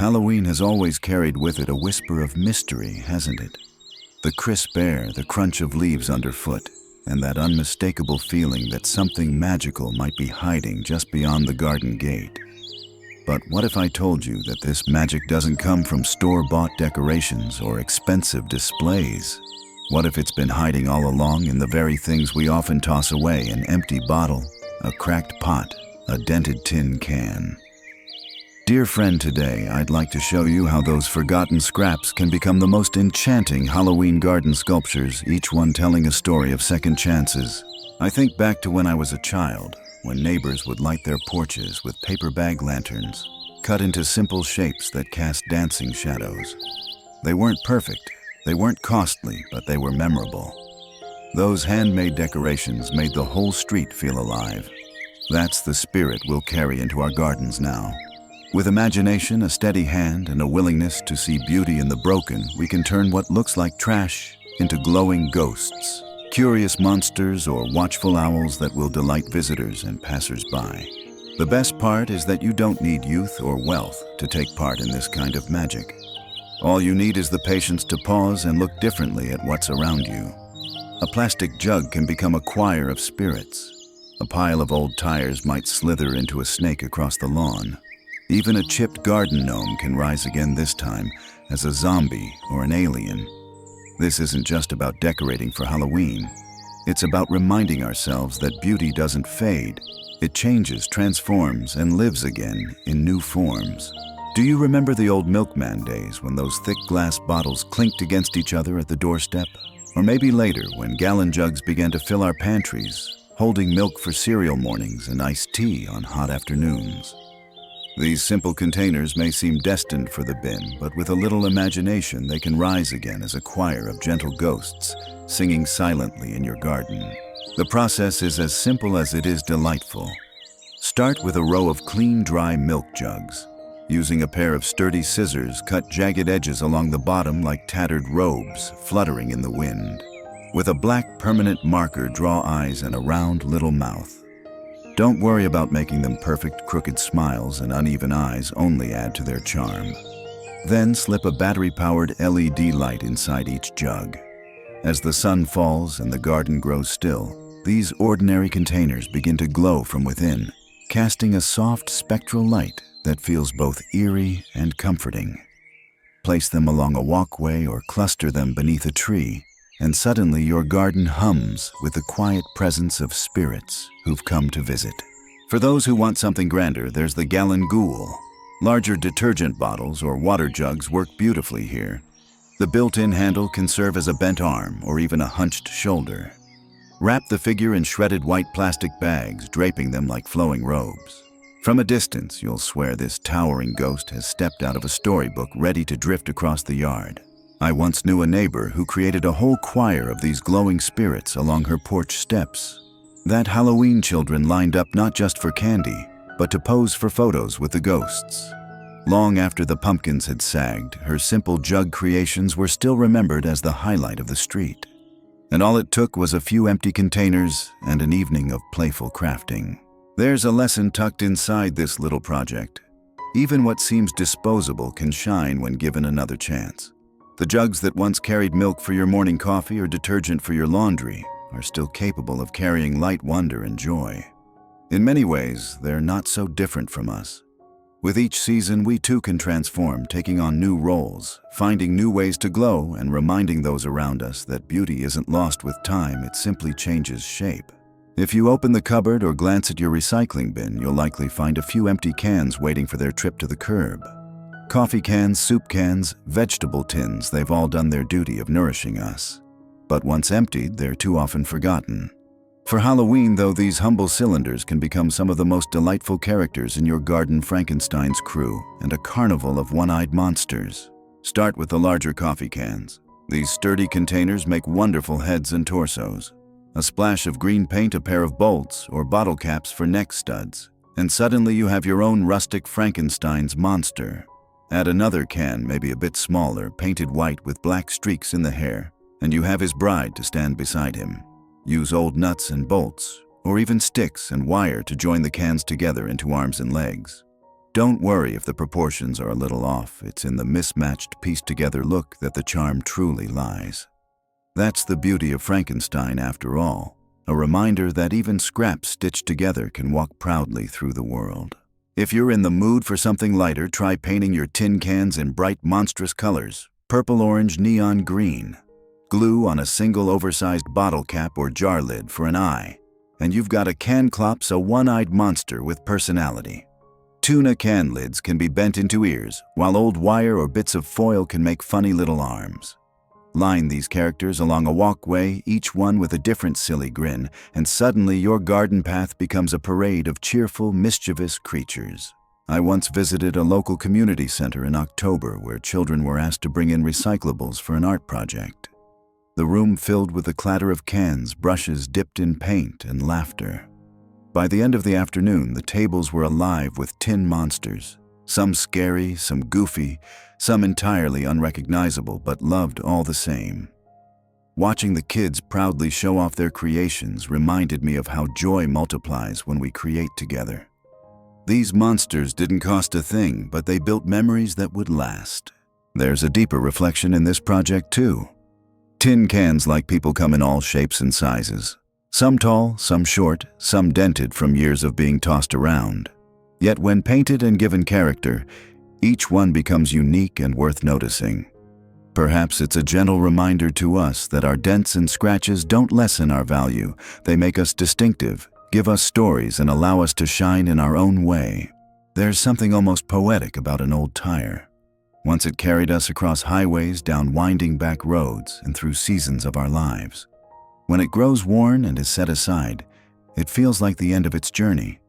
Halloween has always carried with it a whisper of mystery, hasn't it? The crisp air, the crunch of leaves underfoot, and that unmistakable feeling that something magical might be hiding just beyond the garden gate. But what if I told you that this magic doesn't come from store-bought decorations or expensive displays? What if it's been hiding all along in the very things we often toss away: an empty bottle, a cracked pot, a dented tin can? Dear friend, today I'd like to show you how those forgotten scraps can become the most enchanting Halloween garden sculptures, each one telling a story of second chances. I think back to when I was a child, when neighbors would light their porches with paper bag lanterns, cut into simple shapes that cast dancing shadows. They weren't perfect, they weren't costly, but they were memorable. Those handmade decorations made the whole street feel alive. That's the spirit we'll carry into our gardens now. With imagination, a steady hand, and a willingness to see beauty in the broken, we can turn what looks like trash into glowing ghosts, curious monsters, or watchful owls that will delight visitors and passers-by. The best part is that you don't need youth or wealth to take part in this kind of magic. All you need is the patience to pause and look differently at what's around you. A plastic jug can become a choir of spirits. A pile of old tires might slither into a snake across the lawn. Even a chipped garden gnome can rise again, this time as a zombie or an alien. This isn't just about decorating for Halloween. It's about reminding ourselves that beauty doesn't fade. It changes, transforms, and lives again in new forms. Do you remember the old milkman days when those thick glass bottles clinked against each other at the doorstep? Or maybe later when gallon jugs began to fill our pantries, holding milk for cereal mornings and iced tea on hot afternoons? These simple containers may seem destined for the bin, but with a little imagination, they can rise again as a choir of gentle ghosts, singing silently in your garden. The process is as simple as it is delightful. Start with a row of clean, dry milk jugs. Using a pair of sturdy scissors, cut jagged edges along the bottom like tattered robes fluttering in the wind. With a black permanent marker, draw eyes and a round little mouth. Don't worry about making them perfect. Crooked smiles and uneven eyes only add to their charm. Then slip a battery-powered LED light inside each jug. As the sun falls and the garden grows still, these ordinary containers begin to glow from within, casting a soft spectral light that feels both eerie and comforting. Place them along a walkway or cluster them beneath a tree, and suddenly your garden hums with the quiet presence of spirits who've come to visit. For those who want something grander, there's the gallon ghoul. Larger detergent bottles or water jugs work beautifully here. The built-in handle can serve as a bent arm or even a hunched shoulder. Wrap the figure in shredded white plastic bags, draping them like flowing robes. From a distance, you'll swear this towering ghost has stepped out of a storybook, ready to drift across the yard. I once knew a neighbor who created a whole choir of these glowing spirits along her porch steps. That Halloween, children lined up not just for candy, but to pose for photos with the ghosts. Long after the pumpkins had sagged, her simple jug creations were still remembered as the highlight of the street. And all it took was a few empty containers and an evening of playful crafting. There's a lesson tucked inside this little project. Even what seems disposable can shine when given another chance. The jugs that once carried milk for your morning coffee or detergent for your laundry are still capable of carrying light, wonder, and joy. In many ways, they're not so different from us. With each season, we too can transform, taking on new roles, finding new ways to glow, and reminding those around us that beauty isn't lost with time, it simply changes shape. If you open the cupboard or glance at your recycling bin, you'll likely find a few empty cans waiting for their trip to the curb. Coffee cans, soup cans, vegetable tins, they've all done their duty of nourishing us. But once emptied, they're too often forgotten. For Halloween, though, these humble cylinders can become some of the most delightful characters in your garden Frankenstein's crew and a carnival of one-eyed monsters. Start with the larger coffee cans. These sturdy containers make wonderful heads and torsos. A splash of green paint, a pair of bolts, or bottle caps for neck studs, and suddenly you have your own rustic Frankenstein's monster. Add another can, maybe a bit smaller, painted white with black streaks in the hair, and you have his bride to stand beside him. Use old nuts and bolts, or even sticks and wire to join the cans together into arms and legs. Don't worry if the proportions are a little off. It's in the mismatched, pieced-together look that the charm truly lies. That's the beauty of Frankenstein after all, a reminder that even scraps stitched together can walk proudly through the world. If you're in the mood for something lighter, try painting your tin cans in bright, monstrous colors: purple, orange, neon green. Glue on a single oversized bottle cap or jar lid for an eye, and you've got a Can-Klops, a one-eyed monster with personality. Tuna can lids can be bent into ears, while old wire or bits of foil can make funny little arms. Line these characters along a walkway, each one with a different silly grin, and suddenly your garden path becomes a parade of cheerful, mischievous creatures. I once visited a local community center in October where children were asked to bring in recyclables for an art project. The room filled with the clatter of cans, brushes dipped in paint, and laughter. By the end of the afternoon, the tables were alive with tin monsters, some scary, some goofy, some entirely unrecognizable, but loved all the same. Watching the kids proudly show off their creations reminded me of how joy multiplies when we create together. These monsters didn't cost a thing, but they built memories that would last. There's a deeper reflection in this project too. Tin cans like people come in all shapes and sizes. Some tall, some short, some dented from years of being tossed around. Yet when painted and given character, each one becomes unique and worth noticing. Perhaps it's a gentle reminder to us that our dents and scratches don't lessen our value. They make us distinctive, give us stories, and allow us to shine in our own way. There's something almost poetic about an old tire. Once it carried us across highways, down winding back roads, and through seasons of our lives. When it grows worn and is set aside, it feels like the end of its journey.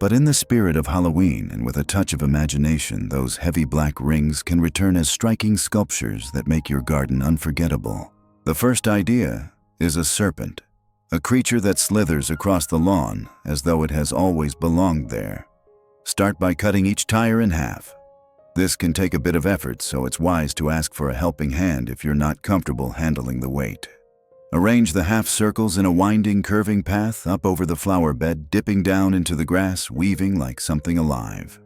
But in the spirit of Halloween and with a touch of imagination, those heavy black rings can return as striking sculptures that make your garden unforgettable. The first idea is a serpent, a creature that slithers across the lawn as though it has always belonged there. Start by cutting each tire in half. This can take a bit of effort, so it's wise to ask for a helping hand if you're not comfortable handling the weight. Arrange the half circles in a winding, curving path up over the flower bed, dipping down into the grass, weaving like something alive.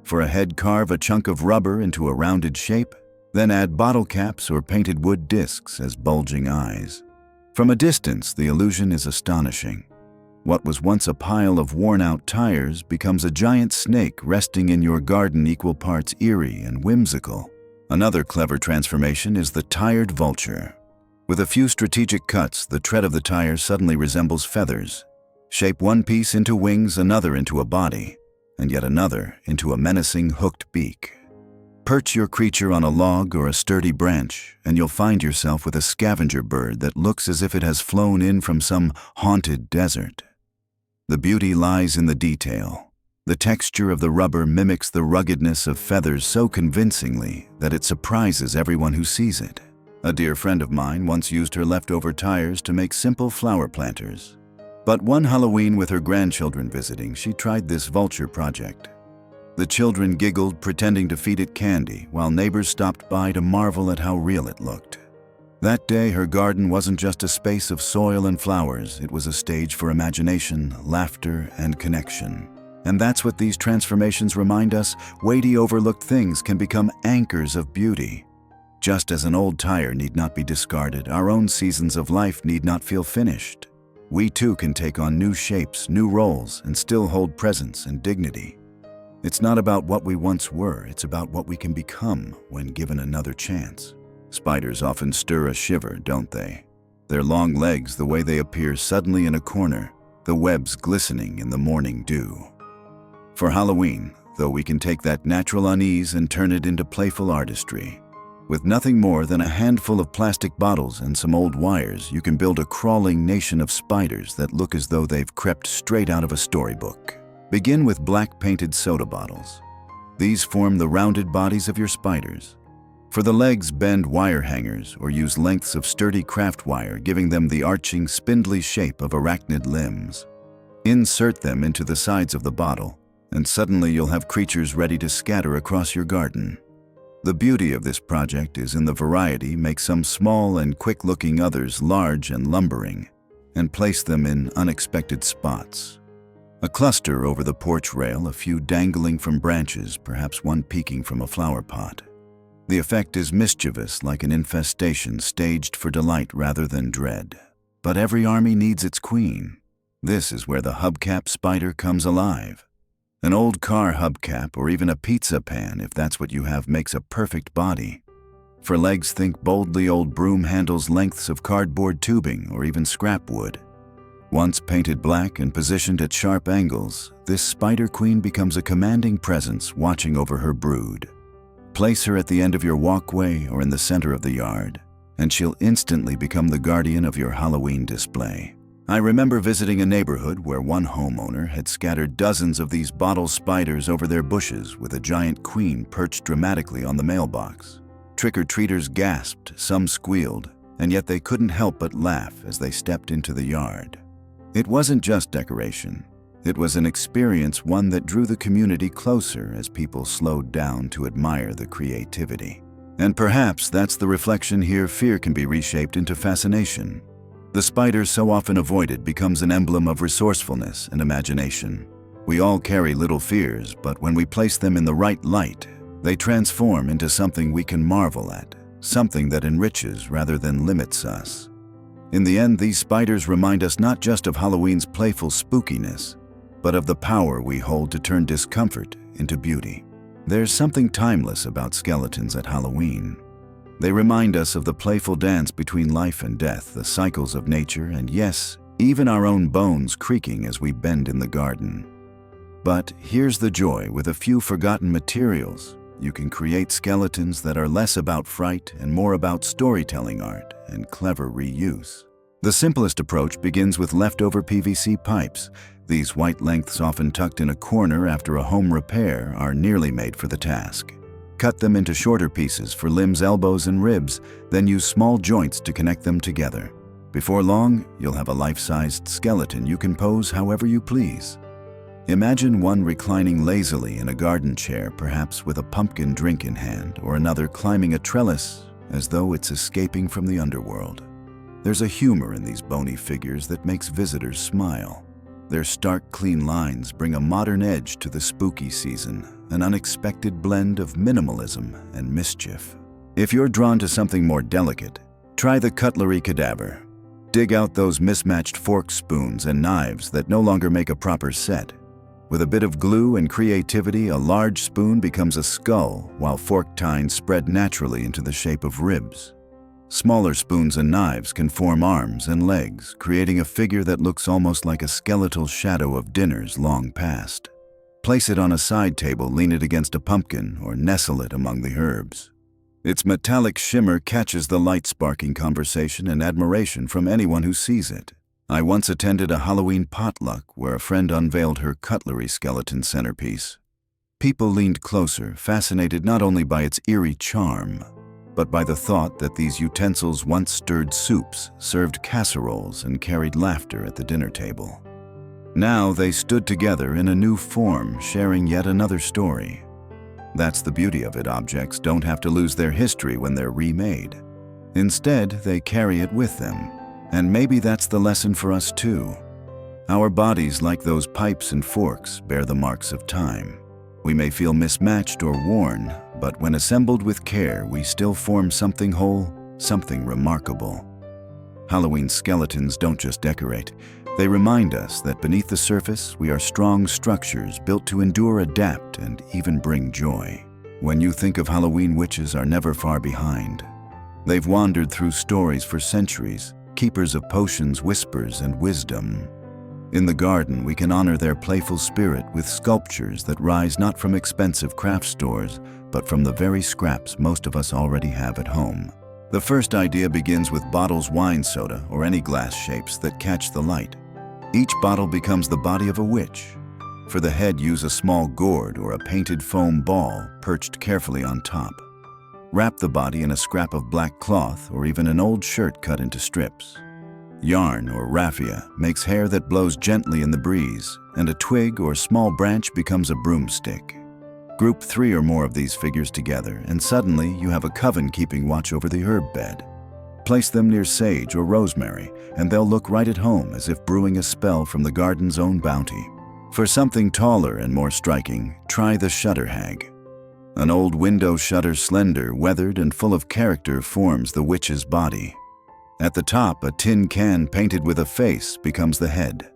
For a head, carve a chunk of rubber into a rounded shape, then add bottle caps or painted wood discs as bulging eyes. From a distance, the illusion is astonishing. What was once a pile of worn-out tires becomes a giant snake resting in your garden, equal parts eerie and whimsical. Another clever transformation is the tired vulture. With a few strategic cuts, the tread of the tire suddenly resembles feathers. Shape one piece into wings, another into a body, and yet another into a menacing hooked beak. Perch your creature on a log or a sturdy branch, and you'll find yourself with a scavenger bird that looks as if it has flown in from some haunted desert. The beauty lies in the detail. The texture of the rubber mimics the ruggedness of feathers so convincingly that it surprises everyone who sees it. A dear friend of mine once used her leftover tires to make simple flower planters. But one Halloween with her grandchildren visiting, she tried this vulture project. The children giggled, pretending to feed it candy, while neighbors stopped by to marvel at how real it looked. That day, her garden wasn't just a space of soil and flowers, it was a stage for imagination, laughter, and connection. And that's what these transformations remind us: weighty, overlooked things can become anchors of beauty. Just as an old tire need not be discarded, our own seasons of life need not feel finished. We too can take on new shapes, new roles, and still hold presence and dignity. It's not about what we once were, it's about what we can become when given another chance. Spiders often stir a shiver, don't they? Their long legs, the way they appear suddenly in a corner, the webs glistening in the morning dew. For Halloween, though, we can take that natural unease and turn it into playful artistry. With nothing more than a handful of plastic bottles and some old wires, you can build a crawling nation of spiders that look as though they've crept straight out of a storybook. Begin with black painted soda bottles. These form the rounded bodies of your spiders. For the legs, bend wire hangers or use lengths of sturdy craft wire, giving them the arching, spindly shape of arachnid limbs. Insert them into the sides of the bottle, and suddenly you'll have creatures ready to scatter across your garden. The beauty of this project is in the variety. Make some small and quick-looking, others large and lumbering, and place them in unexpected spots. A cluster over the porch rail, a few dangling from branches, perhaps one peeking from a flower pot. The effect is mischievous, like an infestation staged for delight rather than dread. But every army needs its queen. This is where the hubcap spider comes alive. An old car hubcap or even a pizza pan, if that's what you have, makes a perfect body. For legs, think boldly old broom handles, lengths of cardboard tubing, or even scrap wood. Once painted black and positioned at sharp angles, this spider queen becomes a commanding presence watching over her brood. Place her at the end of your walkway or in the center of the yard, and she'll instantly become the guardian of your Halloween display. I remember visiting a neighborhood where one homeowner had scattered dozens of these bottle spiders over their bushes with a giant queen perched dramatically on the mailbox. Trick-or-treaters gasped, some squealed, and yet they couldn't help but laugh as they stepped into the yard. It wasn't just decoration. It was an experience, one that drew the community closer as people slowed down to admire the creativity. And perhaps that's the reflection here. Fear can be reshaped into fascination. The spider so often avoided becomes an emblem of resourcefulness and imagination. We all carry little fears, but when we place them in the right light, they transform into something we can marvel at, something that enriches rather than limits us. In the end, these spiders remind us not just of Halloween's playful spookiness, but of the power we hold to turn discomfort into beauty. There's something timeless about skeletons at Halloween. They remind us of the playful dance between life and death, the cycles of nature, and yes, even our own bones creaking as we bend in the garden. But here's the joy: with a few forgotten materials, you can create skeletons that are less about fright and more about storytelling, art, and clever reuse. The simplest approach begins with leftover PVC pipes. These white lengths, often tucked in a corner after a home repair, are nearly made for the task. Cut them into shorter pieces for limbs, elbows, and ribs, then use small joints to connect them together. Before long, you'll have a life-sized skeleton you can pose however you please. Imagine one reclining lazily in a garden chair, perhaps with a pumpkin drink in hand, or another climbing a trellis as though it's escaping from the underworld. There's a humor in these bony figures that makes visitors smile. Their stark, clean lines bring a modern edge to the spooky season, an unexpected blend of minimalism and mischief. If you're drawn to something more delicate, try the cutlery cadaver. Dig out those mismatched forks, spoons, and knives that no longer make a proper set. With a bit of glue and creativity, a large spoon becomes a skull, while fork tines spread naturally into the shape of ribs. Smaller spoons and knives can form arms and legs, creating a figure that looks almost like a skeletal shadow of dinners long past. Place it on a side table, lean it against a pumpkin, or nestle it among the herbs. Its metallic shimmer catches the light, sparking conversation and admiration from anyone who sees it. I once attended a Halloween potluck where a friend unveiled her cutlery skeleton centerpiece. People leaned closer, fascinated not only by its eerie charm, but by the thought that these utensils once stirred soups, served casseroles, and carried laughter at the dinner table. Now they stood together in a new form, sharing yet another story. That's the beauty of it. Objects don't have to lose their history when they're remade. Instead, they carry it with them. And maybe that's the lesson for us too. Our bodies, like those pipes and forks, bear the marks of time. We may feel mismatched or worn, but when assembled with care, we still form something whole, something remarkable. Halloween skeletons don't just decorate. They remind us that beneath the surface, we are strong structures built to endure, adapt, and even bring joy. When you think of Halloween, witches are never far behind. They've wandered through stories for centuries, keepers of potions, whispers, and wisdom. In the garden, we can honor their playful spirit with sculptures that rise not from expensive craft stores, but from the very scraps most of us already have at home. The first idea begins with bottles, wine, soda, or any glass shapes that catch the light. Each bottle becomes the body of a witch. For the head, use a small gourd or a painted foam ball perched carefully on top. Wrap the body in a scrap of black cloth or even an old shirt cut into strips. Yarn or raffia makes hair that blows gently in the breeze, and a twig or small branch becomes a broomstick. Group 3 or more of these figures together, and suddenly you have a coven keeping watch over the herb bed. Place them near sage or rosemary, and they'll look right at home, as if brewing a spell from the garden's own bounty. For something taller and more striking, try the shutter hag. An old window shutter, slender, weathered, and full of character, forms the witch's body. At the top, a tin can painted with a face becomes the head.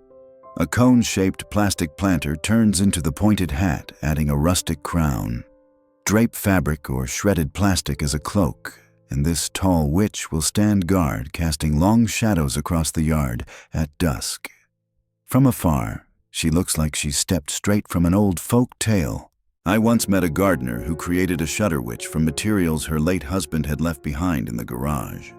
A cone-shaped plastic planter turns into the pointed hat, adding a rustic crown. Drape fabric or shredded plastic as a cloak, and this tall witch will stand guard, casting long shadows across the yard at dusk. From afar, she looks like she stepped straight from an old folk tale. I once met a gardener who created a shutter witch from materials her late husband had left behind in the garage.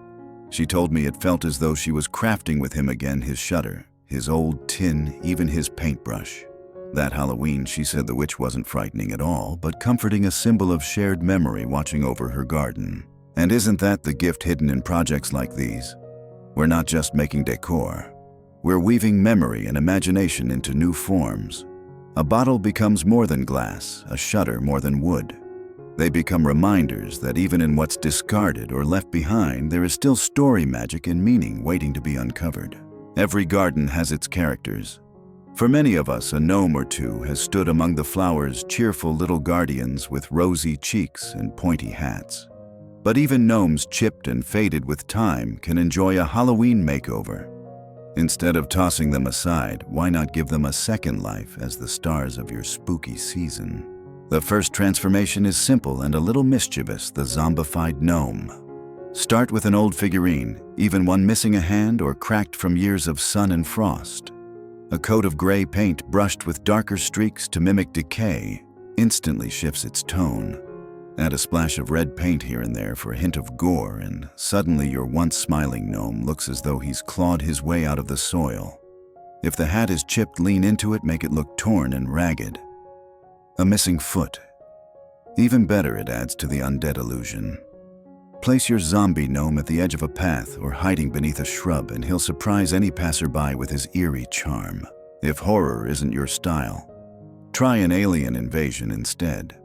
She told me it felt as though she was crafting with him again his shutter, his old tin, even his paintbrush. That Halloween, she said the witch wasn't frightening at all, but comforting, a symbol of shared memory watching over her garden. And isn't that the gift hidden in projects like these? We're not just making decor. We're weaving memory and imagination into new forms. A bottle becomes more than glass, a shutter more than wood. They become reminders that even in what's discarded or left behind, there is still story, magic, and meaning waiting to be uncovered. Every garden has its characters. For many of us, a gnome or two has stood among the flowers, cheerful little guardians with rosy cheeks and pointy hats. But even gnomes chipped and faded with time can enjoy a Halloween makeover. Instead of tossing them aside, why not give them a second life as the stars of your spooky season? The first transformation is simple and a little mischievous: the zombified gnome. Start with an old figurine, even one missing a hand or cracked from years of sun and frost. A coat of gray paint brushed with darker streaks to mimic decay instantly shifts its tone. Add a splash of red paint here and there for a hint of gore, and suddenly your once smiling gnome looks as though he's clawed his way out of the soil. If the hat is chipped, lean into it, make it look torn and ragged. A missing foot. Even better, it adds to the undead illusion. Place your zombie gnome at the edge of a path or hiding beneath a shrub, and he'll surprise any passerby with his eerie charm. If horror isn't your style, try an alien invasion instead.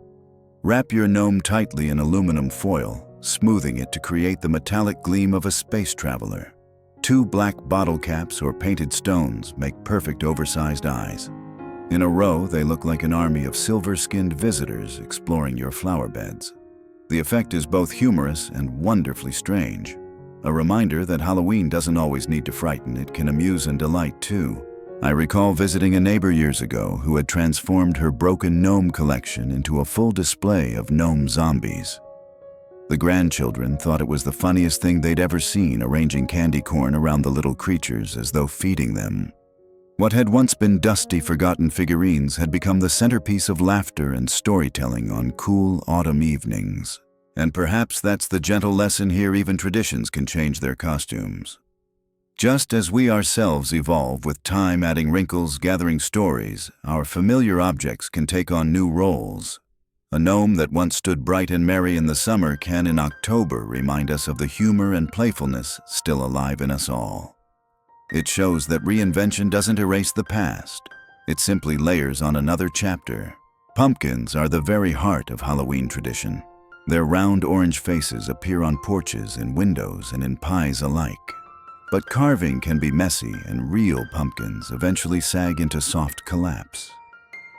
Wrap your gnome tightly in aluminum foil, smoothing it to create the metallic gleam of a space traveler. 2 black bottle caps or painted stones make perfect oversized eyes. In a row, they look like an army of silver-skinned visitors exploring your flower beds. The effect is both humorous and wonderfully strange. A reminder that Halloween doesn't always need to frighten, it can amuse and delight too. I recall visiting a neighbor years ago who had transformed her broken gnome collection into a full display of gnome zombies. The grandchildren thought it was the funniest thing they'd ever seen, arranging candy corn around the little creatures as though feeding them. What had once been dusty, forgotten figurines had become the centerpiece of laughter and storytelling on cool autumn evenings. And perhaps that's the gentle lesson here: even traditions can change their costumes. Just as we ourselves evolve with time, adding wrinkles, gathering stories, our familiar objects can take on new roles. A gnome that once stood bright and merry in the summer can, in October, remind us of the humor and playfulness still alive in us all. It shows that reinvention doesn't erase the past. It simply layers on another chapter. Pumpkins are the very heart of Halloween tradition. Their round orange faces appear on porches and windows and in pies alike. But carving can be messy, and real pumpkins eventually sag into soft collapse.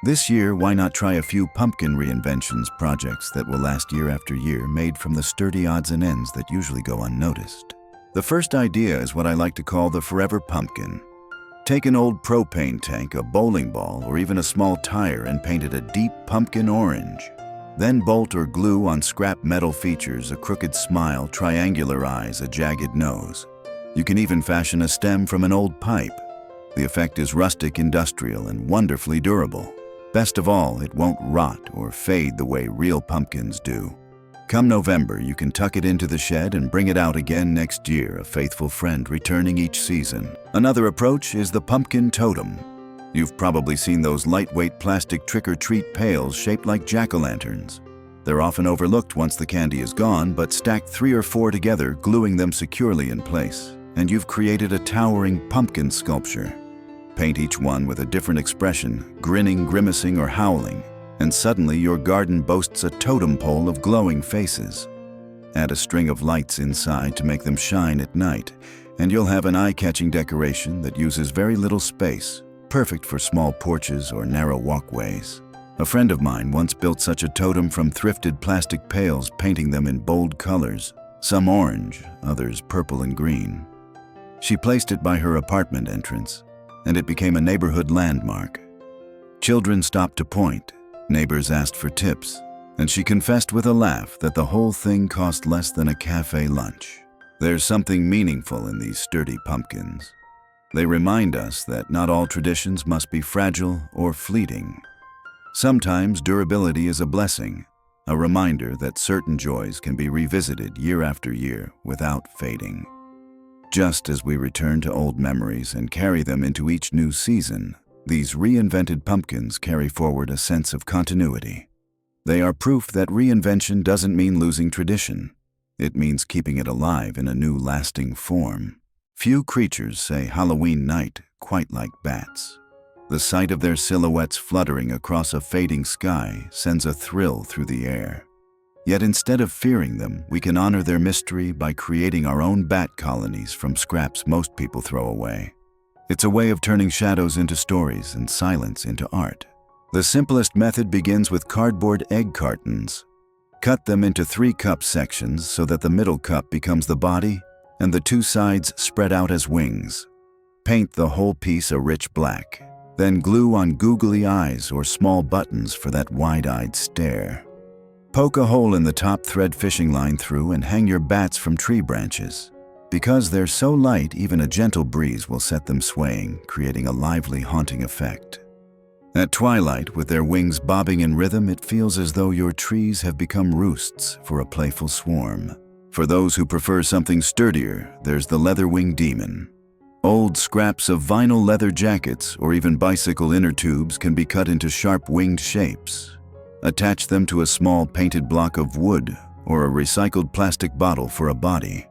This year, why not try a few pumpkin reinventions projects that will last year after year, made from the sturdy odds and ends that usually go unnoticed? The first idea is what I like to call the forever pumpkin. Take an old propane tank, a bowling ball, or even a small tire and paint it a deep pumpkin orange. Then bolt or glue on scrap metal features: a crooked smile, triangular eyes, a jagged nose. You can even fashion a stem from an old pipe. The effect is rustic, industrial, and wonderfully durable. Best of all, it won't rot or fade the way real pumpkins do. Come November, you can tuck it into the shed and bring it out again next year, a faithful friend returning each season. Another approach is the pumpkin totem. You've probably seen those lightweight plastic trick-or-treat pails shaped like jack-o'-lanterns. They're often overlooked once the candy is gone, but stack 3 or 4 together, gluing them securely in place, and you've created a towering pumpkin sculpture. Paint each one with a different expression, grinning, grimacing, or howling, and suddenly your garden boasts a totem pole of glowing faces. Add a string of lights inside to make them shine at night, and you'll have an eye-catching decoration that uses very little space. perfect for small porches or narrow walkways. A friend of mine once built such a totem from thrifted plastic pails, painting them in bold colors, some orange, others purple and green. She placed it by her apartment entrance, and it became a neighborhood landmark. Children stopped to point, neighbors asked for tips, and she confessed with a laugh that the whole thing cost less than a cafe lunch. There's something meaningful in these sturdy pumpkins. They remind us that not all traditions must be fragile or fleeting. Sometimes durability is a blessing, a reminder that certain joys can be revisited year after year without fading. Just as we return to old memories and carry them into each new season, these reinvented pumpkins carry forward a sense of continuity. They are proof that reinvention doesn't mean losing tradition. It means keeping it alive in a new, lasting form. Few creatures say Halloween night quite like bats. The sight of their silhouettes fluttering across a fading sky sends a thrill through the air. Yet instead of fearing them, we can honor their mystery by creating our own bat colonies from scraps most people throw away. It's a way of turning shadows into stories and silence into art. The simplest method begins with cardboard egg cartons. Cut them into 3-cup sections so that the middle cup becomes the body and the 2 sides spread out as wings. Paint the whole piece a rich black, then glue on googly eyes or small buttons for that wide-eyed stare. Poke a hole in the top thread fishing line through and hang your bats from tree branches. Because they're so light, even a gentle breeze will set them swaying, creating a lively, haunting effect. At twilight, with their wings bobbing in rhythm, it feels as though your trees have become roosts for a playful swarm. For those who prefer something sturdier, there's the leather-winged demon. Old scraps of vinyl leather jackets or even bicycle inner tubes can be cut into sharp winged shapes. Attach them to a small painted block of wood or a recycled plastic bottle for a body.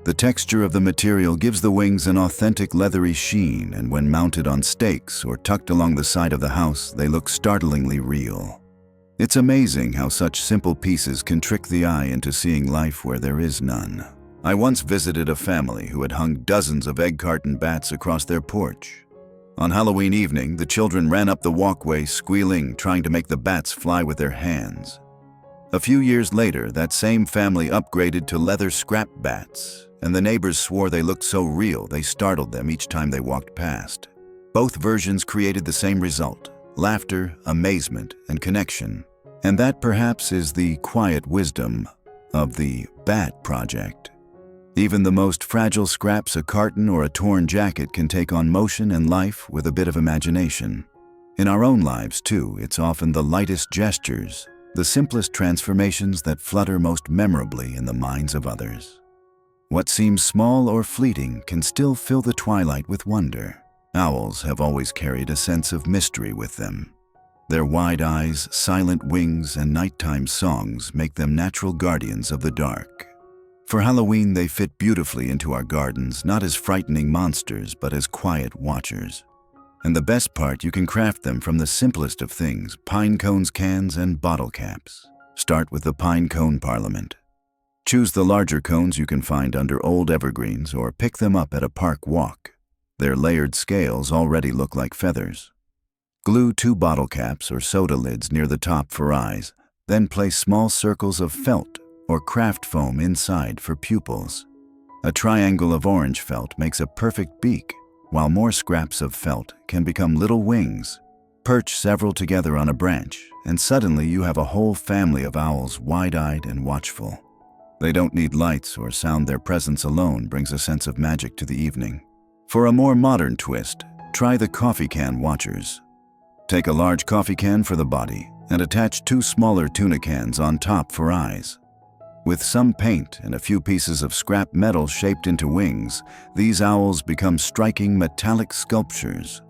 The texture of the material gives the wings an authentic leathery sheen, and when mounted on stakes or tucked along the side of the house, they look startlingly real. It's amazing how such simple pieces can trick the eye into seeing life where there is none. I once visited a family who had hung dozens of egg carton bats across their porch. On Halloween evening, the children ran up the walkway squealing, trying to make the bats fly with their hands. A few years later, that same family upgraded to leather scrap bats, and the neighbors swore they looked so real they startled them each time they walked past. Both versions created the same result: laughter, amazement, and connection. And that perhaps is the quiet wisdom of the Bat Project. Even the most fragile scraps, a carton or a torn jacket, can take on motion and life with a bit of imagination. In our own lives, too, it's often the lightest gestures, the simplest transformations that flutter most memorably in the minds of others. What seems small or fleeting can still fill the twilight with wonder. Owls have always carried a sense of mystery with them. Their wide eyes, silent wings, and nighttime songs make them natural guardians of the dark. For Halloween, they fit beautifully into our gardens, not as frightening monsters, but as quiet watchers. And the best part, you can craft them from the simplest of things: pine cones, cans, and bottle caps. Start with the pine cone parliament. Choose the larger cones you can find under old evergreens or pick them up at a park walk. Their layered scales already look like feathers. Glue 2 bottle caps or soda lids near the top for eyes, then place small circles of felt or craft foam inside for pupils. A triangle of orange felt makes a perfect beak, while more scraps of felt can become little wings. Perch several together on a branch, and suddenly you have a whole family of owls, wide-eyed and watchful. They don't need lights or sound; their presence alone brings a sense of magic to the evening. For a more modern twist, try the coffee can watchers. Take a large coffee can for the body and attach 2 smaller tuna cans on top for eyes. With some paint and a few pieces of scrap metal shaped into wings, these owls become striking metallic sculptures.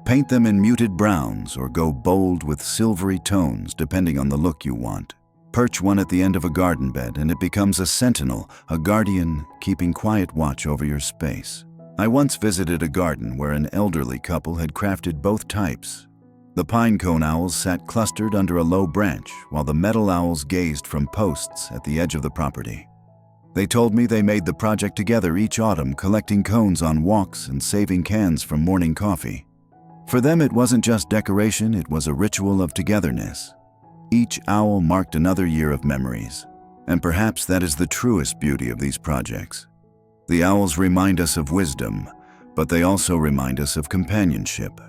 Paint them in muted browns or go bold with silvery tones depending on the look you want. Perch one at the end of a garden bed and it becomes a sentinel, a guardian keeping quiet watch over your space. I once visited a garden where an elderly couple had crafted both types. The pine cone owls sat clustered under a low branch, while the metal owls gazed from posts at the edge of the property. They told me they made the project together each autumn, collecting cones on walks and saving cans from morning coffee. For them, it wasn't just decoration, it was a ritual of togetherness. Each owl marked another year of memories, and perhaps that is the truest beauty of these projects. The owls remind us of wisdom, but they also remind us of companionship.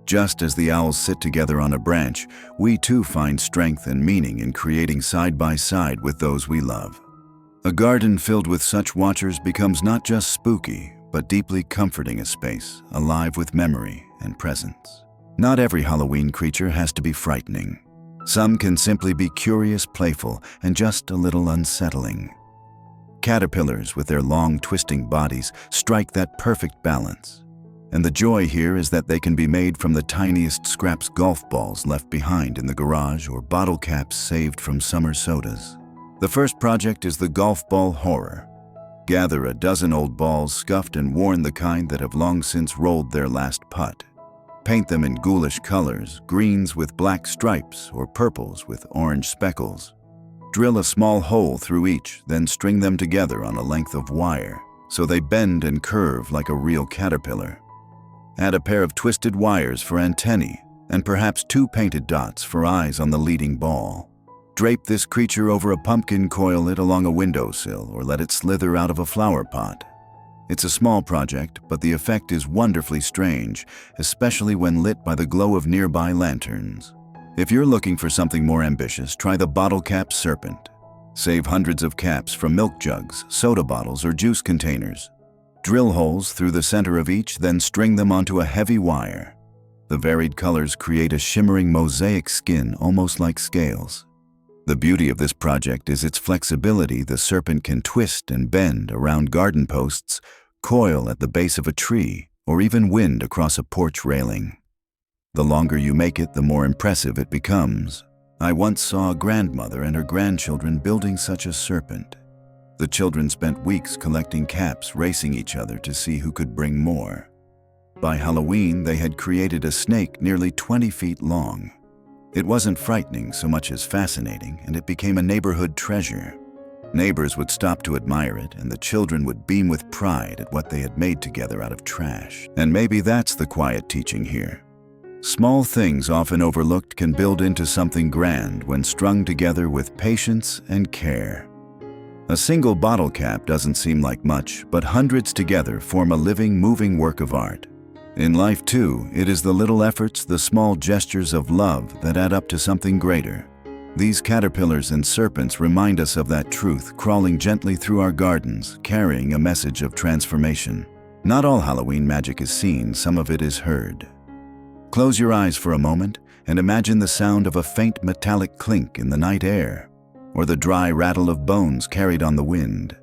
Just as the owls sit together on a branch, we too find strength and meaning in creating side by side with those we love. A garden filled with such watchers becomes not just spooky, but deeply comforting a space, alive with memory and presence. Not every Halloween creature has to be frightening. Some can simply be curious, playful, and just a little unsettling. Caterpillars with their long, twisting bodies strike that perfect balance. And the joy here is that they can be made from the tiniest scraps, golf balls left behind in the garage or bottle caps saved from summer sodas. The first project is the golf ball horror. Gather a dozen old balls, scuffed and worn, the kind that have long since rolled their last putt. Paint them in ghoulish colors, greens with black stripes or purples with orange speckles. Drill a small hole through each, then string them together on a length of wire, so they bend and curve like a real caterpillar. Add a pair of twisted wires for antennae, and perhaps 2 painted dots for eyes on the leading ball. Drape this creature over a pumpkin, coil it along a windowsill, or let it slither out of a flower pot. It's a small project, but the effect is wonderfully strange, especially when lit by the glow of nearby lanterns. If you're looking for something more ambitious, try the bottle cap serpent. Save hundreds of caps from milk jugs, soda bottles, or juice containers. Drill holes through the center of each, then string them onto a heavy wire. The varied colors create a shimmering mosaic skin, almost like scales. The beauty of this project is its flexibility. The serpent can twist and bend around garden posts, coil at the base of a tree, or even wind across a porch railing. The longer you make it, the more impressive it becomes. I once saw a grandmother and her grandchildren building such a serpent. The children spent weeks collecting caps, racing each other to see who could bring more. By Halloween, they had created a snake nearly 20 feet long. It wasn't frightening so much as fascinating, and it became a neighborhood treasure. Neighbors would stop to admire it, and the children would beam with pride at what they had made together out of trash. And maybe that's the quiet teaching here. Small things often overlooked can build into something grand when strung together with patience and care. A single bottle cap doesn't seem like much, but hundreds together form a living, moving work of art. In life, too, it is the little efforts, the small gestures of love that add up to something greater. These caterpillars and serpents remind us of that truth, crawling gently through our gardens, carrying a message of transformation. Not all Halloween magic is seen, some of it is heard. Close your eyes for a moment and imagine the sound of a faint metallic clink in the night air, or the dry rattle of bones carried on the wind.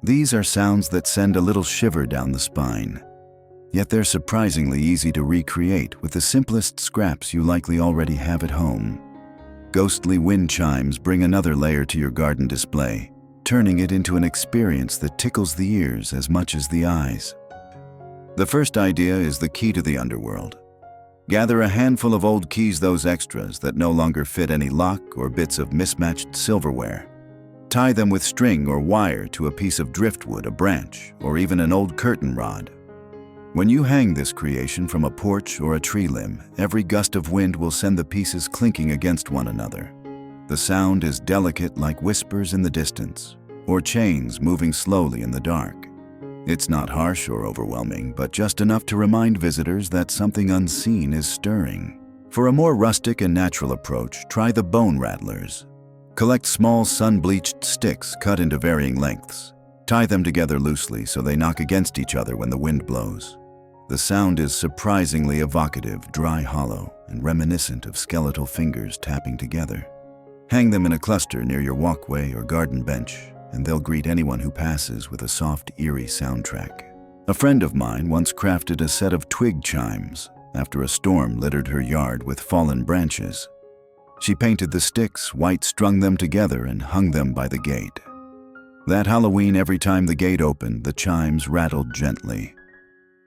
These are sounds that send a little shiver down the spine. Yet they're surprisingly easy to recreate with the simplest scraps you likely already have at home. Ghostly wind chimes bring another layer to your garden display, turning it into an experience that tickles the ears as much as the eyes. The first idea is the key to the underworld. Gather a handful of old keys, those extras that no longer fit any lock, or bits of mismatched silverware. Tie them with string or wire to a piece of driftwood, a branch, or even an old curtain rod. When you hang this creation from a porch or a tree limb, every gust of wind will send the pieces clinking against one another. The sound is delicate, like whispers in the distance, or chains moving slowly in the dark. It's not harsh or overwhelming, but just enough to remind visitors that something unseen is stirring. For a more rustic and natural approach, try the bone rattlers. Collect small sun-bleached sticks cut into varying lengths. Tie them together loosely so they knock against each other when the wind blows. The sound is surprisingly evocative, dry, hollow, and reminiscent of skeletal fingers tapping together. Hang them in a cluster near your walkway or garden bench, and they'll greet anyone who passes with a soft, eerie soundtrack. A friend of mine once crafted a set of twig chimes after a storm littered her yard with fallen branches. She painted the sticks white, strung them together, and hung them by the gate. That Halloween, every time the gate opened, the chimes rattled gently.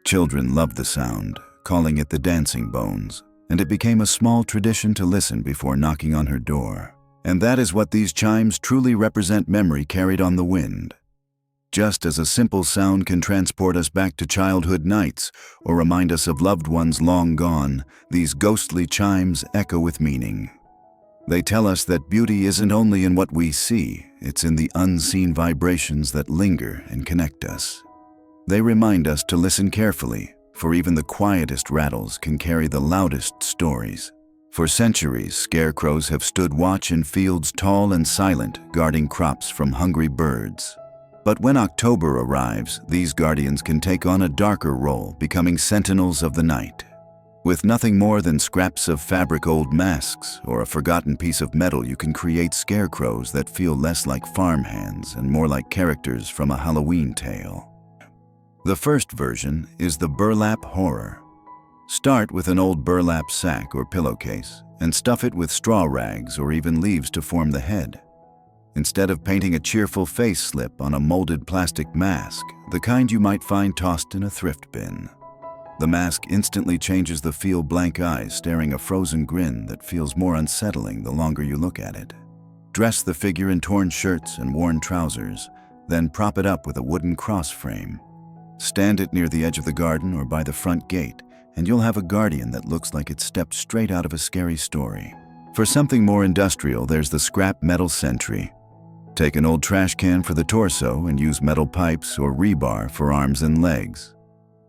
Children loved the sound, calling it the dancing bones, and it became a small tradition to listen before knocking on her door. And that is what these chimes truly represent: memory carried on the wind. Just as a simple sound can transport us back to childhood nights or remind us of loved ones long gone, these ghostly chimes echo with meaning. They tell us that beauty isn't only in what we see, it's in the unseen vibrations that linger and connect us. They remind us to listen carefully, for even the quietest rattles can carry the loudest stories. For centuries, scarecrows have stood watch in fields tall and silent, guarding crops from hungry birds. But when October arrives, these guardians can take on a darker role, becoming sentinels of the night. With nothing more than scraps of fabric, old masks, or a forgotten piece of metal, you can create scarecrows that feel less like farmhands and more like characters from a Halloween tale. The first version is the burlap horror. Start with an old burlap sack or pillowcase and stuff it with straw rags or even leaves to form the head. Instead of painting a cheerful face slip on a molded plastic mask, the kind you might find tossed in a thrift bin. The mask instantly changes the feel, blank eyes staring a frozen grin that feels more unsettling the longer you look at it. Dress the figure in torn shirts and worn trousers, then prop it up with a wooden cross frame. Stand it near the edge of the garden or by the front gate, and you'll have a guardian that looks like it stepped straight out of a scary story. For something more industrial, there's the scrap metal sentry. Take an old trash can for the torso and use metal pipes or rebar for arms and legs.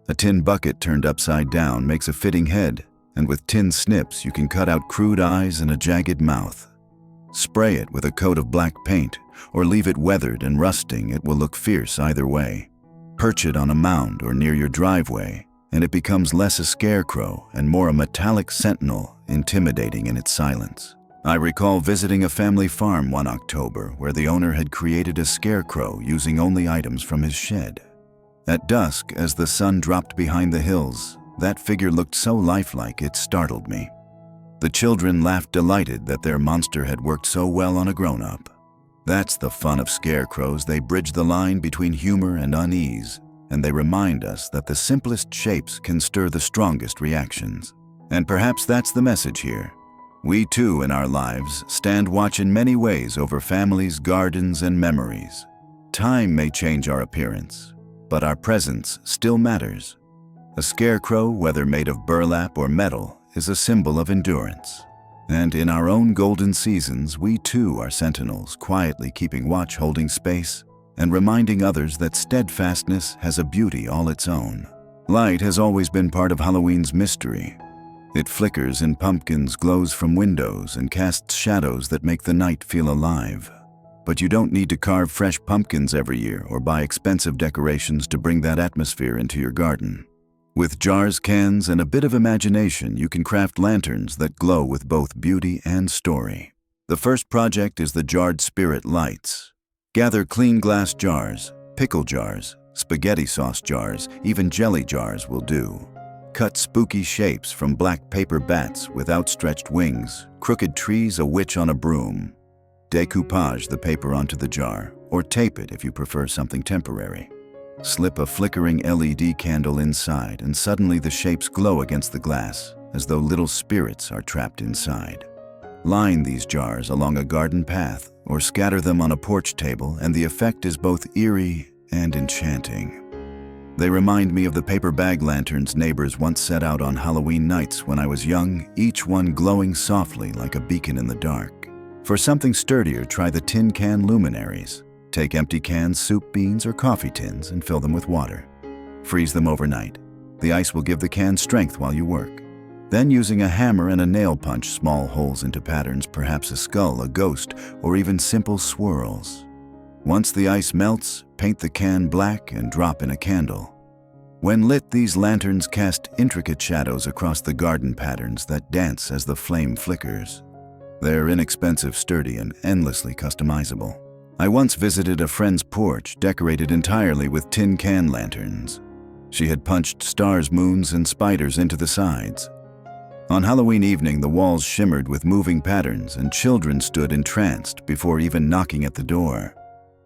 A tin bucket turned upside down makes a fitting head, and with tin snips you can cut out crude eyes and a jagged mouth. Spray it with a coat of black paint, or leave it weathered and rusting, it will look fierce either way. Perch it on a mound or near your driveway, and it becomes less a scarecrow and more a metallic sentinel, intimidating in its silence. I recall visiting a family farm one October where the owner had created a scarecrow using only items from his shed. At dusk, as the sun dropped behind the hills, that figure looked so lifelike it startled me. The children laughed, delighted that their monster had worked so well on a grown-up. That's the fun of scarecrows. They bridge the line between humor and unease, and they remind us that the simplest shapes can stir the strongest reactions. And perhaps that's the message here. We too, in our lives, stand watch in many ways over families, gardens, and memories. Time may change our appearance, but our presence still matters. A scarecrow, whether made of burlap or metal, is a symbol of endurance. And in our own golden seasons, we too are sentinels, quietly keeping watch, holding space, and reminding others that steadfastness has a beauty all its own. Light has always been part of Halloween's mystery. It flickers in pumpkins, glows from windows, and casts shadows that make the night feel alive. But you don't need to carve fresh pumpkins every year or buy expensive decorations to bring that atmosphere into your garden. With jars, cans, and a bit of imagination, you can craft lanterns that glow with both beauty and story. The first project is the jarred spirit lights. Gather clean glass jars, pickle jars, spaghetti sauce jars, even jelly jars will do. Cut spooky shapes from black paper bats with outstretched wings, crooked trees, a witch on a broom. Decoupage the paper onto the jar, or tape it if you prefer something temporary. Slip a flickering LED candle inside, and suddenly the shapes glow against the glass, as though little spirits are trapped inside. Line these jars along a garden path, or scatter them on a porch table, and the effect is both eerie and enchanting. They remind me of the paper bag lanterns neighbors once set out on Halloween nights when I was young, each one glowing softly like a beacon in the dark. For something sturdier, try the tin can luminaries. Take empty cans, soup, beans, or coffee tins and fill them with water. Freeze them overnight. The ice will give the can strength while you work. Then, using a hammer and a nail, punch small holes into patterns, perhaps a skull, a ghost, or even simple swirls. Once the ice melts, paint the can black and drop in a candle. When lit, these lanterns cast intricate shadows across the garden patterns that dance as the flame flickers. They're inexpensive, sturdy, and endlessly customizable. I once visited a friend's porch decorated entirely with tin can lanterns. She had punched stars, moons, and spiders into the sides. On Halloween evening, the walls shimmered with moving patterns, and children stood entranced before even knocking at the door.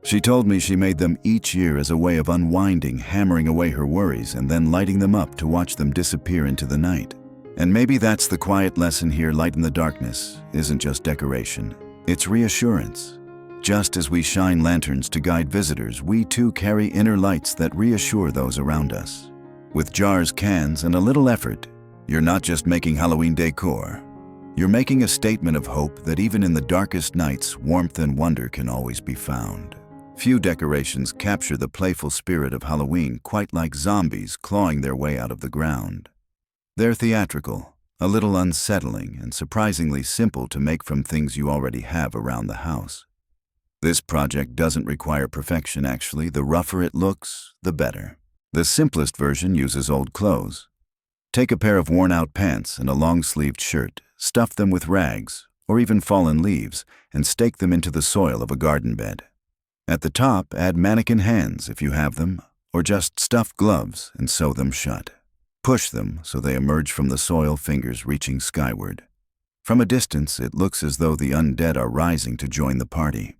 She told me she made them each year as a way of unwinding, hammering away her worries, and then lighting them up to watch them disappear into the night. And maybe that's the quiet lesson here. Light in the darkness isn't just decoration, it's reassurance. Just as we shine lanterns to guide visitors, we too carry inner lights that reassure those around us. With jars, cans, and a little effort, you're not just making Halloween decor. You're making a statement of hope that even in the darkest nights, warmth and wonder can always be found. Few decorations capture the playful spirit of Halloween quite like zombies clawing their way out of the ground. They're theatrical, a little unsettling, and surprisingly simple to make from things you already have around the house. This project doesn't require perfection actually. The rougher it looks, the better. The simplest version uses old clothes. Take a pair of worn-out pants and a long-sleeved shirt, stuff them with rags, or even fallen leaves, and stake them into the soil of a garden bed. At the top, add mannequin hands if you have them, or just stuffed gloves and sew them shut. Push them so they emerge from the soil, fingers reaching skyward. From a distance, it looks as though the undead are rising to join the party.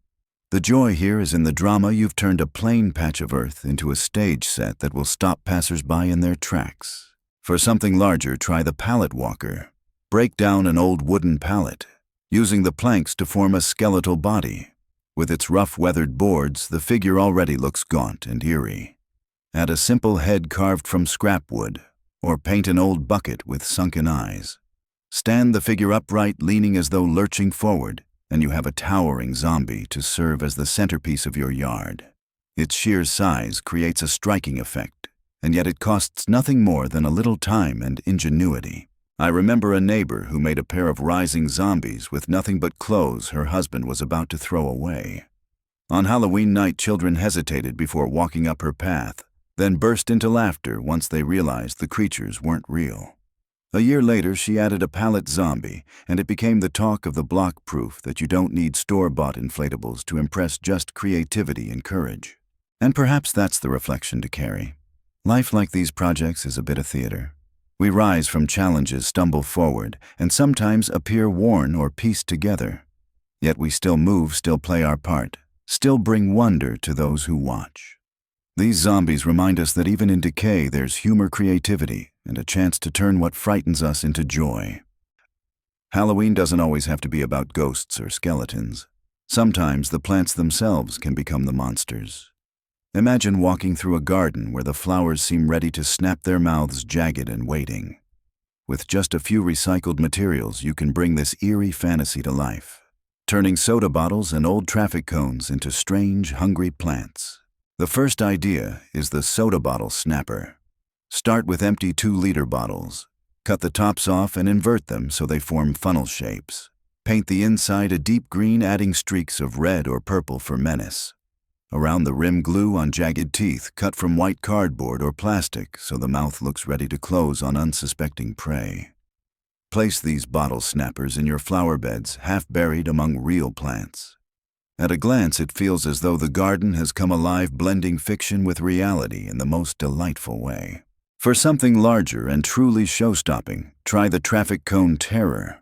The joy here is in the drama. You've turned a plain patch of earth into a stage set that will stop passers-by in their tracks. For something larger, try the pallet walker. Break down an old wooden pallet, using the planks to form a skeletal body. With its rough weathered boards, the figure already looks gaunt and eerie. Add a simple head carved from scrap wood, or paint an old bucket with sunken eyes. Stand the figure upright, leaning as though lurching forward, and you have a towering zombie to serve as the centerpiece of your yard. Its sheer size creates a striking effect, and yet it costs nothing more than a little time and ingenuity. I remember a neighbor who made a pair of rising zombies with nothing but clothes her husband was about to throw away. On Halloween night, children hesitated before walking up her path, then burst into laughter once they realized the creatures weren't real. A year later, she added a pallet zombie, and it became the talk of the block, proof that you don't need store-bought inflatables to impress, just creativity and courage. And perhaps that's the reflection to carry. Life like these projects is a bit of theater. We rise from challenges, stumble forward, and sometimes appear worn or pieced together. Yet we still move, still play our part, still bring wonder to those who watch. These zombies remind us that even in decay there's humor, creativity, and a chance to turn what frightens us into joy. Halloween doesn't always have to be about ghosts or skeletons. Sometimes the plants themselves can become the monsters. Imagine walking through a garden where the flowers seem ready to snap their mouths, jagged and waiting. With just a few recycled materials, you can bring this eerie fantasy to life, turning soda bottles and old traffic cones into strange, hungry plants. The first idea is the soda bottle snapper. Start with empty 2-liter bottles. Cut the tops off and invert them so they form funnel shapes. Paint the inside a deep green, adding streaks of red or purple for menace. Around the rim, glue on jagged teeth cut from white cardboard or plastic so the mouth looks ready to close on unsuspecting prey. Place these bottle snappers in your flower beds, half buried among real plants. At a glance, it feels as though the garden has come alive, blending fiction with reality in the most delightful way. For something larger and truly show-stopping, try the traffic cone terror.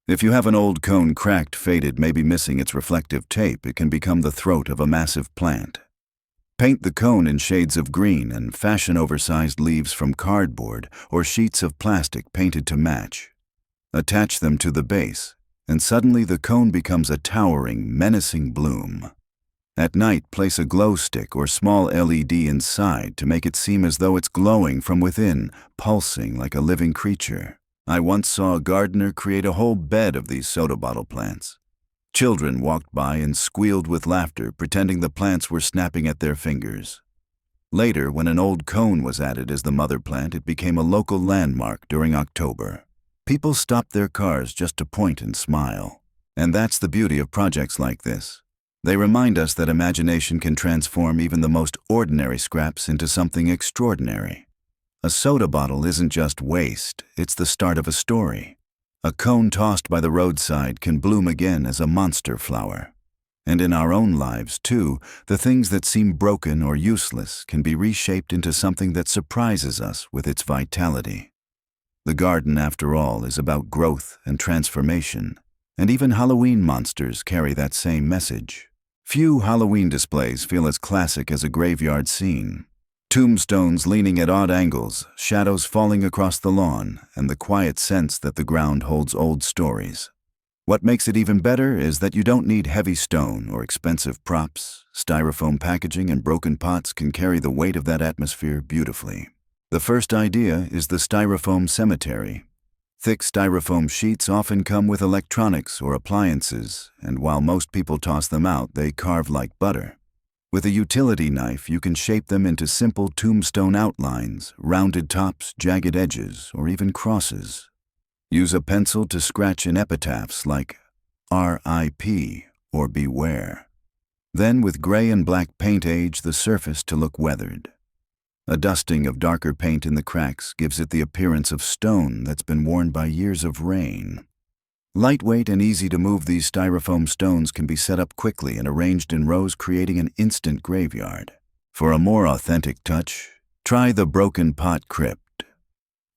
If you have an old cone cracked, faded, maybe missing its reflective tape, it can become the throat of a massive plant. Paint the cone in shades of green and fashion oversized leaves from cardboard or sheets of plastic painted to match. Attach them to the base, and suddenly the cone becomes a towering, menacing bloom. At night, place a glow stick or small LED inside to make it seem as though it's glowing from within, pulsing like a living creature. I once saw a gardener create a whole bed of these soda bottle plants. Children walked by and squealed with laughter, pretending the plants were snapping at their fingers. Later, when an old cone was added as the mother plant, it became a local landmark during October. People stopped their cars just to point and smile. And that's the beauty of projects like this. They remind us that imagination can transform even the most ordinary scraps into something extraordinary. A soda bottle isn't just waste, it's the start of a story. A cone tossed by the roadside can bloom again as a monster flower. And in our own lives, too, the things that seem broken or useless can be reshaped into something that surprises us with its vitality. The garden, after all, is about growth and transformation, and even Halloween monsters carry that same message. Few Halloween displays feel as classic as a graveyard scene. Tombstones leaning at odd angles, shadows falling across the lawn, and the quiet sense that the ground holds old stories. What makes it even better is that you don't need heavy stone or expensive props. Styrofoam packaging and broken pots can carry the weight of that atmosphere beautifully. The first idea is the styrofoam cemetery. Thick styrofoam sheets often come with electronics or appliances, and while most people toss them out, they carve like butter. With a utility knife, you can shape them into simple tombstone outlines, rounded tops, jagged edges, or even crosses. Use a pencil to scratch in epitaphs like R.I.P. or Beware. Then with gray and black paint age the surface to look weathered. A dusting of darker paint in the cracks gives it the appearance of stone that's been worn by years of rain. Lightweight and easy to move, these styrofoam stones can be set up quickly and arranged in rows, creating an instant graveyard. For a more authentic touch, try the broken pot crypt.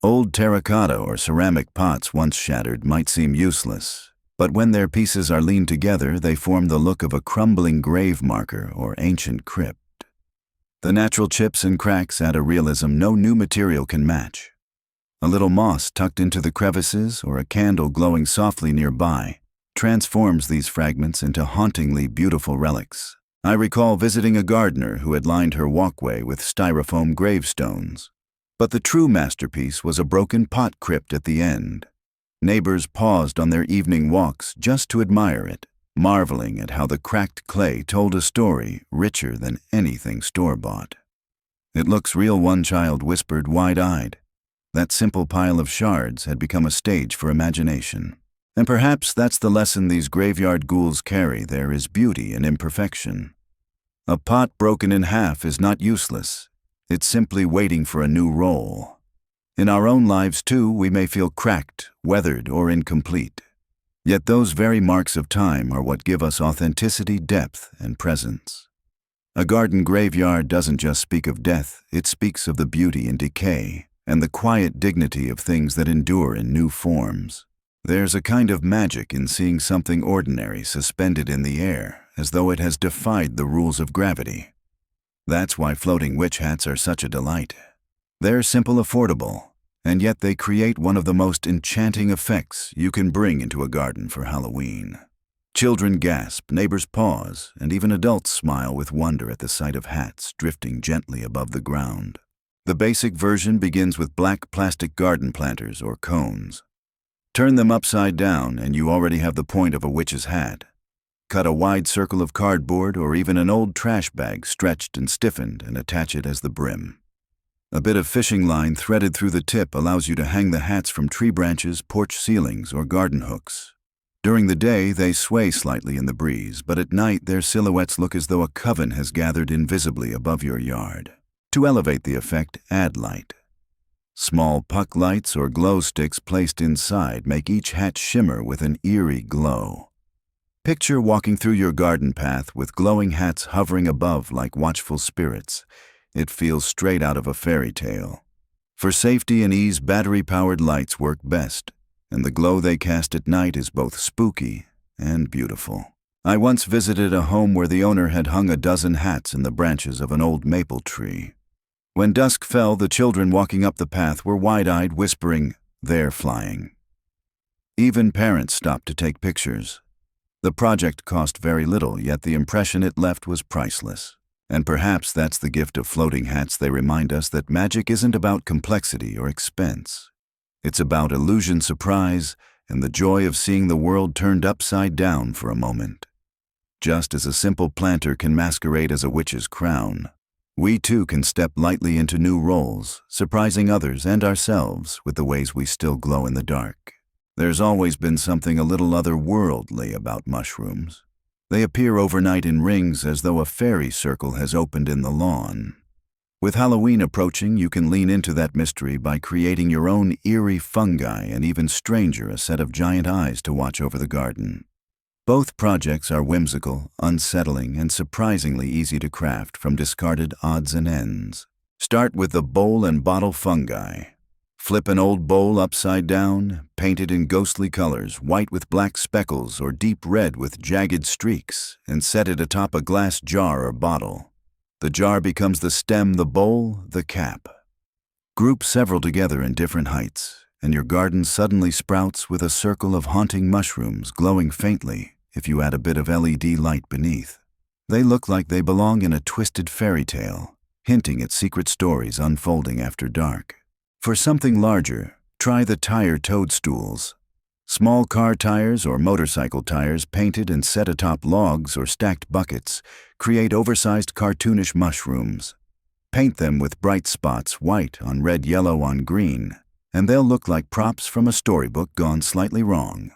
Old terracotta or ceramic pots once shattered might seem useless, but when their pieces are leaned together, they form the look of a crumbling grave marker or ancient crypt. The natural chips and cracks add a realism no new material can match. A little moss tucked into the crevices or a candle glowing softly nearby transforms these fragments into hauntingly beautiful relics. I recall visiting a gardener who had lined her walkway with styrofoam gravestones. But the true masterpiece was a broken pot crypt at the end. Neighbors paused on their evening walks just to admire it, marveling at how the cracked clay told a story richer than anything store-bought. "It looks real," one child whispered, wide-eyed. That simple pile of shards had become a stage for imagination. And perhaps that's the lesson these graveyard ghouls carry. There is beauty in imperfection. A pot broken in half is not useless. It's simply waiting for a new role. In our own lives, too, we may feel cracked, weathered, or incomplete. Yet those very marks of time are what give us authenticity, depth, and presence. A garden graveyard doesn't just speak of death, it speaks of the beauty in decay and the quiet dignity of things that endure in new forms. There's a kind of magic in seeing something ordinary suspended in the air, as though it has defied the rules of gravity. That's why floating witch hats are such a delight. They're simple, affordable, and yet they create one of the most enchanting effects you can bring into a garden for Halloween. Children gasp, neighbors pause, and even adults smile with wonder at the sight of hats drifting gently above the ground. The basic version begins with black plastic garden planters or cones. Turn them upside down and you already have the point of a witch's hat. Cut a wide circle of cardboard or even an old trash bag stretched and stiffened and attach it as the brim. A bit of fishing line threaded through the tip allows you to hang the hats from tree branches, porch ceilings, or garden hooks. During the day, they sway slightly in the breeze, but at night their silhouettes look as though a coven has gathered invisibly above your yard. To elevate the effect, add light. Small puck lights or glow sticks placed inside make each hat shimmer with an eerie glow. Picture walking through your garden path with glowing hats hovering above like watchful spirits. It feels straight out of a fairy tale. For safety and ease, battery-powered lights work best, and the glow they cast at night is both spooky and beautiful. I once visited a home where the owner had hung a dozen hats in the branches of an old maple tree. When dusk fell, the children walking up the path were wide-eyed, whispering, "They're flying." Even parents stopped to take pictures. The project cost very little, yet the impression it left was priceless. And perhaps that's the gift of floating hats. They remind us that magic isn't about complexity or expense. It's about illusion, surprise, and the joy of seeing the world turned upside down for a moment. Just as a simple planter can masquerade as a witch's crown, we too can step lightly into new roles, surprising others and ourselves with the ways we still glow in the dark. There's always been something a little otherworldly about mushrooms. They appear overnight in rings as though a fairy circle has opened in the lawn. With Halloween approaching, you can lean into that mystery by creating your own eerie fungi and even stranger, a set of giant eyes to watch over the garden. Both projects are whimsical, unsettling, and surprisingly easy to craft from discarded odds and ends. Start with the bowl and bottle fungi. Flip an old bowl upside down, paint it in ghostly colors, white with black speckles or deep red with jagged streaks, and set it atop a glass jar or bottle. The jar becomes the stem, the bowl, the cap. Group several together in different heights, and your garden suddenly sprouts with a circle of haunting mushrooms glowing faintly if you add a bit of LED light beneath. They look like they belong in a twisted fairy tale, hinting at secret stories unfolding after dark. For something larger, try the tire toadstools. Small car tires or motorcycle tires painted and set atop logs or stacked buckets create oversized cartoonish mushrooms. Paint them with bright spots, white on red, yellow on green, and they'll look like props from a storybook gone slightly wrong.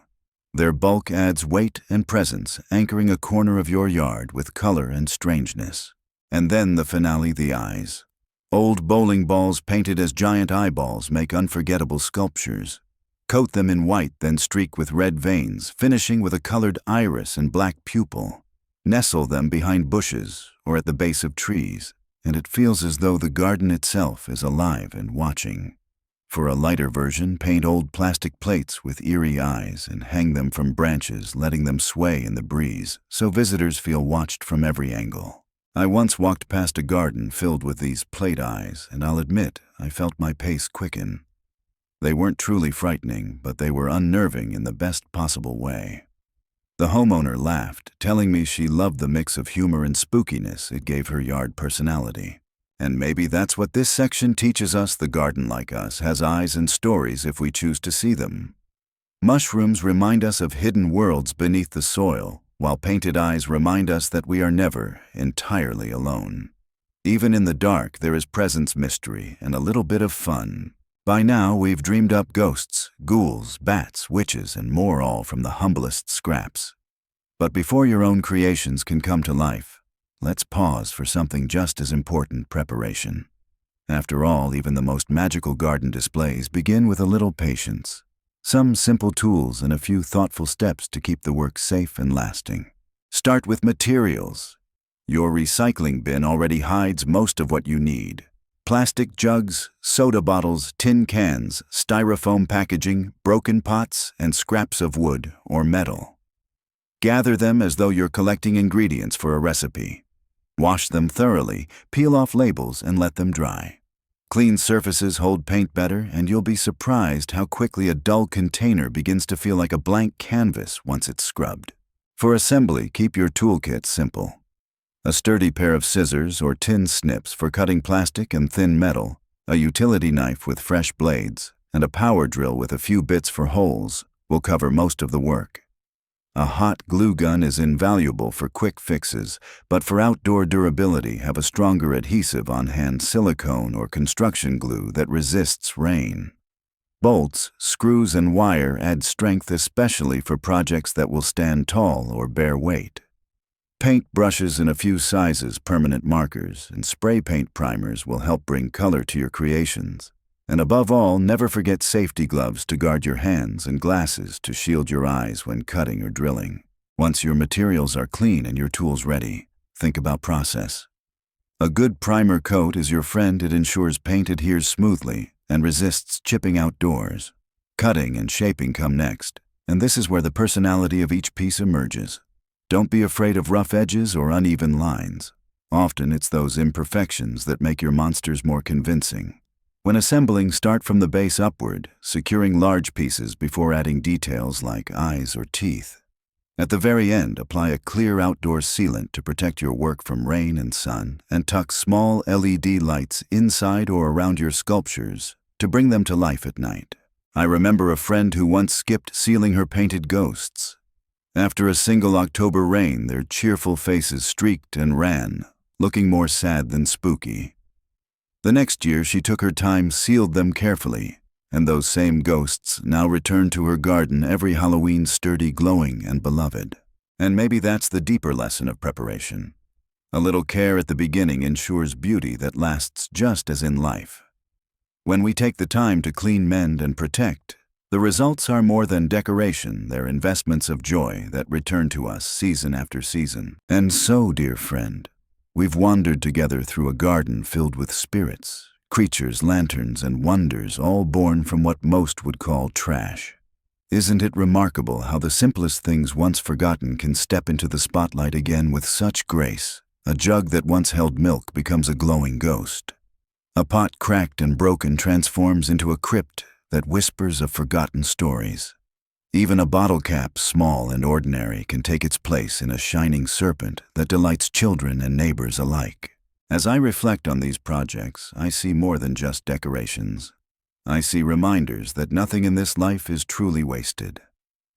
Their bulk adds weight and presence, anchoring a corner of your yard with color and strangeness. And then the finale, the eyes. Old bowling balls painted as giant eyeballs make unforgettable sculptures. Coat them in white, then streak with red veins, finishing with a colored iris and black pupil. Nestle them behind bushes or at the base of trees, and it feels as though the garden itself is alive and watching. For a lighter version, paint old plastic plates with eerie eyes and hang them from branches, letting them sway in the breeze, so visitors feel watched from every angle. I once walked past a garden filled with these plate eyes, and I'll admit I felt my pace quicken. They weren't truly frightening, but they were unnerving in the best possible way. The homeowner laughed, telling me she loved the mix of humor and spookiness it gave her yard personality. And maybe that's what this section teaches us: the garden, like us, has eyes and stories if we choose to see them. Mushrooms remind us of hidden worlds beneath the soil, while painted eyes remind us that we are never entirely alone. Even in the dark, there is presence, mystery, and a little bit of fun. By now, we've dreamed up ghosts, ghouls, bats, witches, and more, all from the humblest scraps. But before your own creations can come to life, let's pause for something just as important: preparation. After all, even the most magical garden displays begin with a little patience. Some simple tools and a few thoughtful steps to keep the work safe and lasting. Start with materials. Your recycling bin already hides most of what you need. Plastic jugs, soda bottles, tin cans, styrofoam packaging, broken pots, and scraps of wood or metal. Gather them as though you're collecting ingredients for a recipe. Wash them thoroughly, peel off labels, and let them dry. Clean surfaces hold paint better, and you'll be surprised how quickly a dull container begins to feel like a blank canvas once it's scrubbed. For assembly, keep your toolkit simple. A sturdy pair of scissors or tin snips for cutting plastic and thin metal, a utility knife with fresh blades, and a power drill with a few bits for holes will cover most of the work. A hot glue gun is invaluable for quick fixes, but for outdoor durability, have a stronger adhesive on hand: silicone or construction glue that resists rain. Bolts, screws, and wire add strength, especially for projects that will stand tall or bear weight. Paint brushes in a few sizes, permanent markers, and spray paint primers will help bring color to your creations. And above all, never forget safety gloves to guard your hands and glasses to shield your eyes when cutting or drilling. Once your materials are clean and your tools ready, think about process. A good primer coat is your friend. It ensures paint adheres smoothly and resists chipping outdoors. Cutting and shaping come next, and this is where the personality of each piece emerges. Don't be afraid of rough edges or uneven lines. Often it's those imperfections that make your monsters more convincing. When assembling, start from the base upward, securing large pieces before adding details like eyes or teeth. At the very end, apply a clear outdoor sealant to protect your work from rain and sun, and tuck small LED lights inside or around your sculptures to bring them to life at night. I remember a friend who once skipped sealing her painted ghosts. After a single October rain, their cheerful faces streaked and ran, looking more sad than spooky. The next year, she took her time, sealed them carefully, and those same ghosts now return to her garden every Halloween, sturdy, glowing, and beloved. And maybe that's the deeper lesson of preparation. A little care at the beginning ensures beauty that lasts, just as in life. When we take the time to clean, mend, and protect, the results are more than decoration. They're investments of joy that return to us season after season. And so, dear friend, we've wandered together through a garden filled with spirits, creatures, lanterns, and wonders, all born from what most would call trash. Isn't it remarkable how the simplest things once forgotten can step into the spotlight again with such grace? A jug that once held milk becomes a glowing ghost. A pot cracked and broken transforms into a crypt that whispers of forgotten stories. Even a bottle cap, small and ordinary, can take its place in a shining serpent that delights children and neighbors alike. As I reflect on these projects, I see more than just decorations. I see reminders that nothing in this life is truly wasted.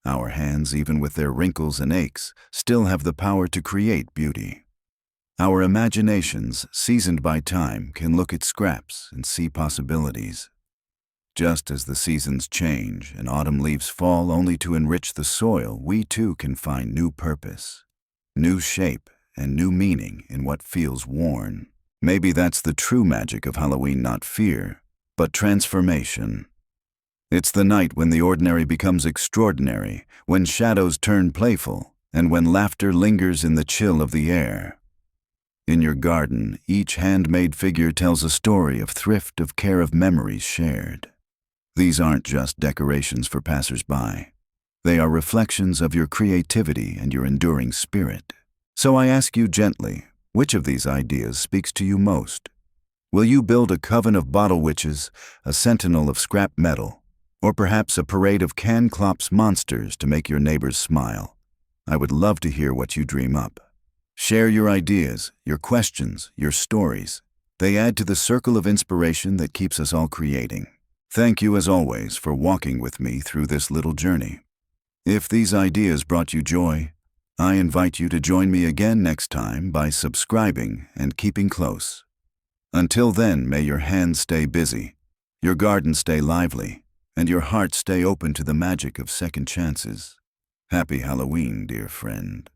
Our hands, even with their wrinkles and aches, still have the power to create beauty. Our imaginations, seasoned by time, can look at scraps and see possibilities. Just as the seasons change and autumn leaves fall only to enrich the soil, we too can find new purpose, new shape, and new meaning in what feels worn. Maybe that's the true magic of Halloween, not fear, but transformation. It's the night when the ordinary becomes extraordinary, when shadows turn playful, and when laughter lingers in the chill of the air. In your garden, each handmade figure tells a story of thrift, of care, of memories shared. These aren't just decorations for passers-by. They are reflections of your creativity and your enduring spirit. So I ask you gently, which of these ideas speaks to you most? Will you build a coven of bottle witches, a sentinel of scrap metal, or perhaps a parade of can-clops monsters to make your neighbors smile? I would love to hear what you dream up. Share your ideas, your questions, your stories. They add to the circle of inspiration that keeps us all creating. Thank you, as always, for walking with me through this little journey. If these ideas brought you joy, I invite you to join me again next time by subscribing and keeping close. Until then, may your hands stay busy, your garden stay lively, and your heart stay open to the magic of second chances. Happy Halloween, dear friend.